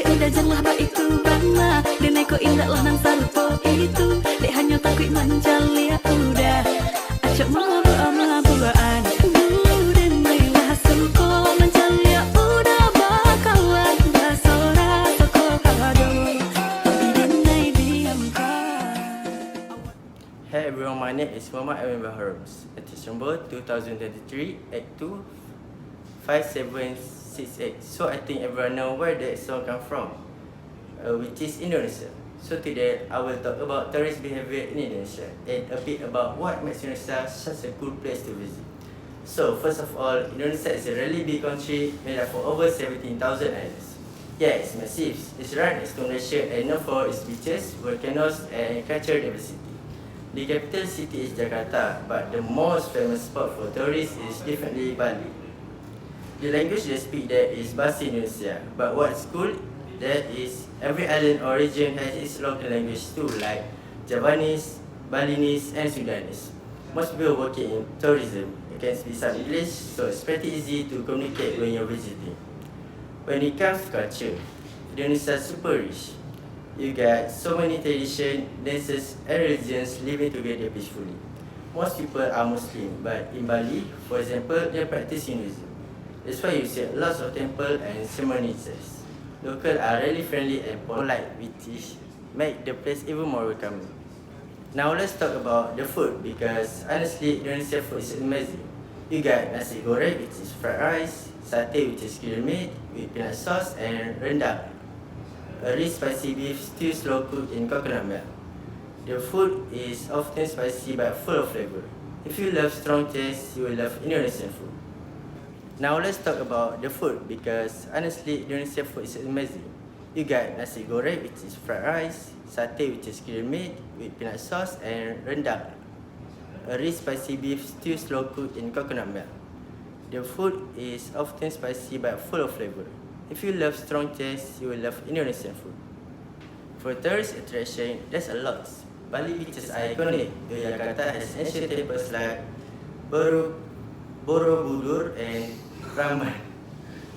deh udah janganlah ba itu bama denai ko indah lah nang sarupo itu dek hanya takut manjal ya udah acok mau ama buaan denai lah suko manjal ya udah bakalan basora toko kado denai diam kan. Hey everyone, my name is Baharom. Edition number 2023 Act 2 5768. So I think everyone know where that song come from, which is Indonesia. So today I will talk about tourist behavior in Indonesia and a bit about what makes Indonesia such a cool place to visit. So first of all, Indonesia is a really big country made up of over 17,000 islands. Yeah, it's massive. It's right next to Malaysia and known for its beaches, volcanoes and cultural diversity. The capital city is Jakarta, but the most famous spot for tourists is definitely Bali. The language they speak there is Bahasa Indonesia, but what's cool that is every island or region has its local language too, like Javanese, Balinese and Sudanese. Most people working in tourism can speak some English, so it's pretty easy to communicate when you're visiting. When it comes to culture, Indonesia is super rich. You got so many traditions, dances and religions living together peacefully. Most people are Muslim, but in Bali, for example, they practice Hinduism. That's why you see lots of temples and ceremonies. Locals are really friendly and polite, which make the place even more welcoming. Now let's talk about the food, because honestly, Indonesian food is amazing. You got nasi goreng, which is fried rice, satay, which is grilled meat with peanut sauce, and rendang, a rich spicy beef stew slow cooked in coconut milk. The food is often spicy but full of flavor. If you love strong taste, you will love Indonesian food. Now let's talk about the food, because honestly, Indonesian food is amazing. You got nasi goreng, which is fried rice, satay, which is grilled meat with peanut sauce, and rendang, a rich spicy beef stew slow cooked in coconut milk. The food is often spicy but full of flavor. If you love strong taste, you will love Indonesian food. For tourist attraction, there's a lot. Bali beach is iconic. Jakarta has ancient temples like Borobudur and Raman.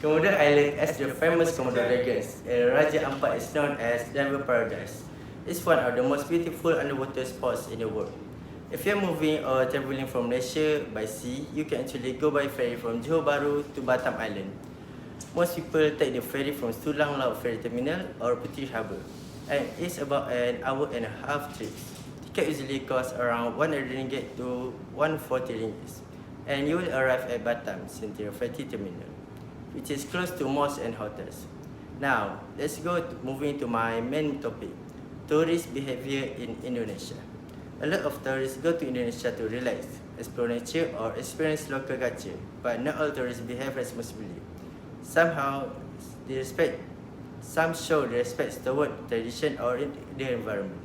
Komodo Island has the famous Komodo dragons, and Raja Ampat is known as Diamond Paradise. It's one of the most beautiful underwater spots in the world. If you're moving or traveling from Malaysia by sea, you can actually go by ferry from Johor Bahru to Batam Island. Most people take the ferry from Tulang Laut Ferry Terminal or Puteri Harbour, and it's about an hour and a half trip. Ticket usually costs around 100 ringgit to 140 ringgit, and you will arrive at Batam Central Ferry Terminal, which is close to mosques and hotels. Now, let's go moving to my main topic, tourist behavior in Indonesia. A lot of tourists go to Indonesia to relax, explore nature or experience local culture, but not all tourists behave responsibly. Some show the respect toward tradition or the environment.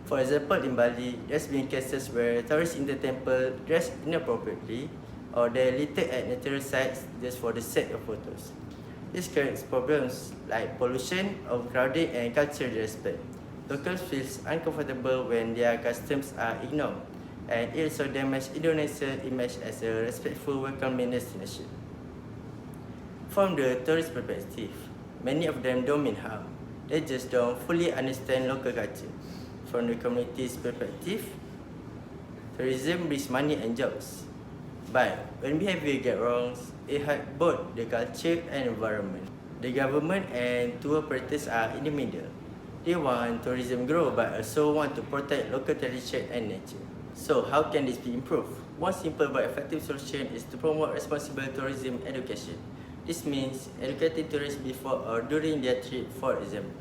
For example, in Bali, there's been cases where tourists in the temple dress inappropriately or they litter at natural sites just for the sake of photos. This creates problems like pollution, overcrowding, and cultural disrespect. Locals feel uncomfortable when their customs are ignored, and it also damages Indonesia's image as a respectful, welcoming destination. From the tourist perspective, many of them don't mean harm. They just don't fully understand local culture. From the community's perspective, tourism brings money and jobs. But when behavior gets wrong, it hurts both the culture and environment. The government and tour operators are in the middle. They want tourism grow but also want to protect local tradition and nature. So how can this be improved? One simple but effective solution is to promote responsible tourism education. This means educating tourists before or during their trip. For example,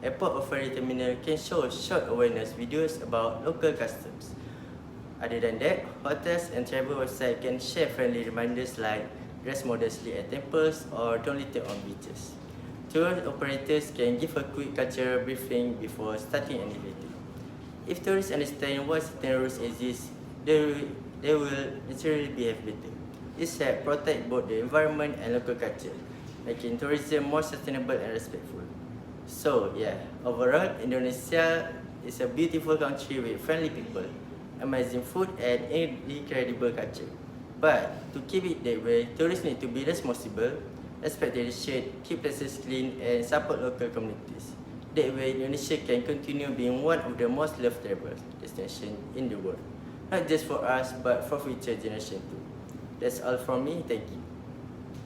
airport or ferry terminal can show short awareness videos about local customs. Other than that, hotels and travel websites can share friendly reminders like dress modestly at temples or don't litter on beaches. Tour operators can give a quick cultural briefing before starting an activity. If tourists understand why certain rules exist, they will naturally behave better. This helps protect both the environment and local culture, making tourism more sustainable and respectful. So yeah, overall, Indonesia is a beautiful country with friendly people, amazing food and incredible culture. But to keep it that way, tourists need to be responsible, respect tradition, keep places clean, and support local communities. That way, Indonesia can continue being one of the most loved travel destinations in the world. Not just for us, but for future generations too. That's all from me. Thank you.